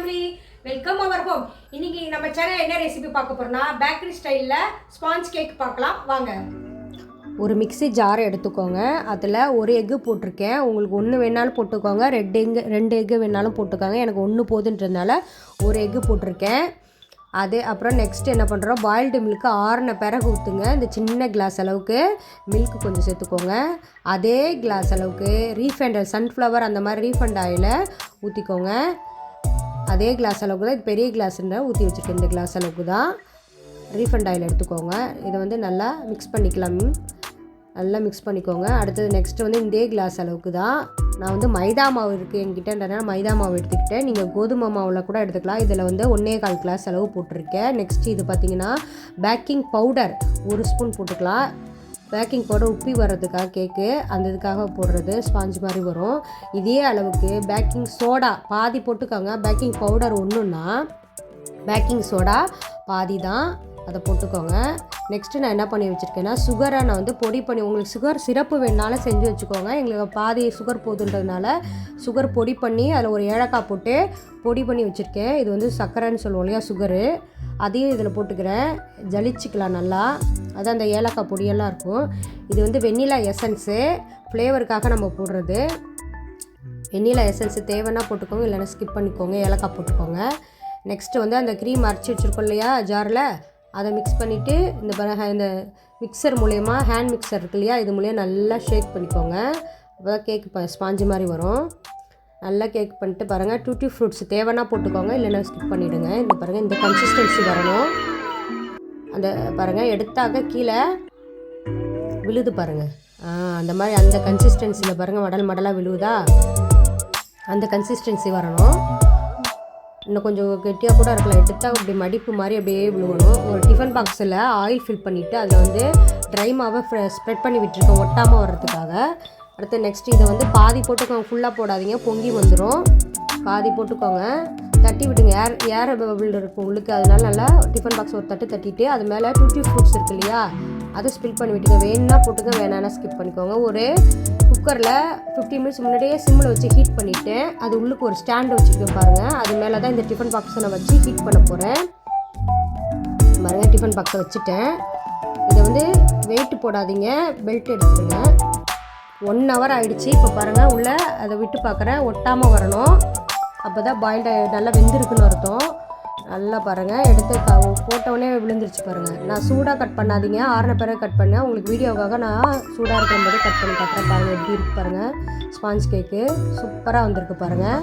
Family, welcome அவர் home. இன்னைக்கு நம்ம channel என்ன ரெசிபி பார்க்க போறோம்னா பேக்கரி ஸ்டைலில் ஸ்பாஞ்ச் கேக் பார்க்கலாம் வாங்க. ஒரு மிக்ஸி ஜார் எடுத்துக்கோங்க. அதில் ஒரு எக்கு போட்டிருக்கேன். உங்களுக்கு ஒன்று வேணாலும் போட்டுக்கோங்க, ரெண்டு எக்கு வேணாலும் போட்டுக்கோங்க. எனக்கு ஒன்று போதுன்றதுனால ஒரு எக்கு போட்டிருக்கேன். அது அப்புறம் நெக்ஸ்ட் என்ன பண்ணுறோம், பாயில்டு மில்க்கு ஆறின பிறகு ஊற்றுங்க. இந்த சின்ன கிளாஸ் அளவுக்கு மில்க்கு கொஞ்சம் சேர்த்துக்கோங்க. அதே கிளாஸ் அளவுக்கு ரீஃபைண்ட் சன்ஃப்ளவர் அந்த மாதிரி ரீஃபைண்ட் ஆயிலை ஊற்றிக்கோங்க. அதே கிளாஸ் அளவுக்கு தான், இது பெரிய கிளாஸ்ன்ற ஊற்றி வச்சுருக்கேன். இந்த கிளாஸ் அளவுக்கு தான் ரீஃபைண்ட் ஆயில் எடுத்துக்கோங்க. இதை வந்து நல்லா மிக்ஸ் பண்ணிக்கலாம். நல்லா மிக்ஸ் பண்ணிக்கோங்க. அடுத்தது நெக்ஸ்ட்டு வந்து இதே கிளாஸ் அளவுக்கு தான் நான் வந்து மைதா மாவு இருக்குது என்கிட்டன்றதுனால மைதா மாவு எடுத்துக்கிட்டேன். நீங்கள் கோதுமை மாவில் கூட எடுத்துக்கலாம். இதில் வந்து 1.25 கிளாஸ் அளவு போட்டிருக்கேன். நெக்ஸ்ட்டு இது பார்த்திங்கன்னா பேக்கிங் பவுடர் 1 ஸ்பூன் போட்டுக்கலாம். பேக்கிங் பவுடர் உப்பி வர்றதுக்காக கேக்கு அந்த இதுக்காக போடுறது, ஸ்பாஞ்ச் மாதிரி வரும். இதே அளவுக்கு பேக்கிங் சோடா பாதி போட்டுக்கோங்க. பேக்கிங் பவுடர் ஒன்றுன்னா பேக்கிங் சோடா பாதி தான், அதை போட்டுக்கோங்க. நெக்ஸ்ட்டு நான் என்ன பண்ணி வச்சுருக்கேன்னா சுகரை நான் வந்து பொடி பண்ணி, உங்களுக்கு சுகர் சிரப்பு வேணாலும் செஞ்சு வச்சுக்கோங்க. எங்களுக்கு பாதி சுகர் போதுன்றதுனால சுகர் பொடி பண்ணி அதில் ஒரு ஏலக்காய் போட்டு பொடி பண்ணி வச்சுருக்கேன். இது வந்து சர்க்கரைன்னு சொல்லுவோம் இல்லையா, சுகரு, அதையும் இதில் போட்டுக்கிறேன். ஜலிச்சிக்கலாம் நல்லா, அதான் அந்த ஏலக்காய் பொடியெல்லாம் இருக்கும். இது வந்து வெண்ணிலா எசன்ஸு, ஃப்ளேவருக்காக நம்ம போடுறது. வெண்ணிலா எசன்ஸு தேவைன்னா போட்டுக்கோங்க, இல்லைன்னா ஸ்கிப் பண்ணிக்கோங்க, ஏலக்காய் போட்டுக்கோங்க. நெக்ஸ்ட்டு வந்து அந்த க்ரீம் அரைச்சி வச்சுருக்கோம் இல்லையா ஜாரில், அதை மிக்ஸ் பண்ணிவிட்டு இந்த மிக்சர் மூலயமா, ஹேண்ட் மிக்சர் இருக்கு இல்லையா, இது மூலியம் நல்லா ஷேக் பண்ணிக்கோங்க. அப்போ தான் கேக் ஸ்பாஞ்சு மாதிரி வரும். நல்லா கேக் பண்ணிட்டு பாருங்கள். டூட்டி ஃப்ரூட்ஸ் தேவைன்னா போட்டுக்கோங்க, இல்லைன்னா ஸ்கிப் பண்ணிவிடுங்க. இந்த பாருங்கள், இந்த கன்சிஸ்டன்சி வரணும். அந்த பாருங்கள் எடுத்தாக கீழே விழுது பாருங்கள், அந்த மாதிரி அந்த கன்சிஸ்டன்சியில் பாருங்கள் மடல் மடலாக விழுவுதா, அந்த கன்சிஸ்டன்சி வரணும். இன்னும் கொஞ்சம் கெட்டியாக கூட இருக்கலாம். எடுத்தால் அப்படி மடிப்பு மாதிரி அப்படியே விழுவணும். ஒரு டிஃபன் பாக்ஸில் ஆயில் ஃபில் பண்ணிவிட்டு அதில் வந்து ட்ரை மாவை ஸ்ப்ரெட் பண்ணி விட்டுருக்கோம் ஒட்டாமல் வர்றதுக்காக. அடுத்து நெக்ஸ்ட் இதை வந்து பாதி போட்டுக்கோங்க, ஃபுல்லாக போடாதீங்க, பொங்கி வந்துடும். பாதி போட்டுக்கோங்க, தட்டி விட்டுங்க. ஏர் பபிள் இருக்கும் உள்ளுக்கு, அதனால நல்லா டிஃபன் பாக்ஸ் ஒரு தட்டு தட்டிட்டு அது மேலே டூட்டி ஃப்ரூட்ஸ் இருக்கு இல்லையா, அதை ஸ்பில் பண்ணி விட்டுங்க. வேணுன்னா போட்டுக்க, வேணான்னா ஸ்கிப் பண்ணிக்கோங்க. ஒரு குக்கரில் 15 மினிட்ஸ் முன்னாடியே சிம்மில் வச்சு ஹீட் பண்ணிவிட்டு அது உள்ளுக்கு ஒரு ஸ்டாண்டு வச்சுருக்கேன் பாருங்கள். அது மேலே தான் இந்த டிஃபன் பாக்ஸை நான் வச்சு ஹீட் பண்ண போகிறேன். பாருங்கள், டிஃபன் பாக்ஸை வச்சுட்டேன். இதை வந்து வெயிட் போடாதீங்க, பெல்ட் எடுத்துருங்க. 1 hour ஆகிடுச்சு. இப்போ பாருங்கள், உள்ளே அதை விட்டு பார்க்குறேன், ஒட்டாமல் வரணும். அப்போ தான் பாயில்டு நல்லா வெந்திருக்குன்னு அர்த்தம். நல்லா பாருங்கள், எடுத்து போட்டவுடனே விழுந்துருச்சு பாருங்கள். நான் சூடாக கட் பண்ணாதீங்க, ஆறின பிறகு கட் பண்ணேன். உங்களுக்கு வீடியோக்காக நான் சூடாக இருக்கும்போது கட் பண்ணி காட்டுறேன். பாருங்கள் எப்படி இருக்குது பாருங்கள், ஸ்பாஞ்ச் கேக்கு சூப்பராக வந்திருக்கு பாருங்கள்.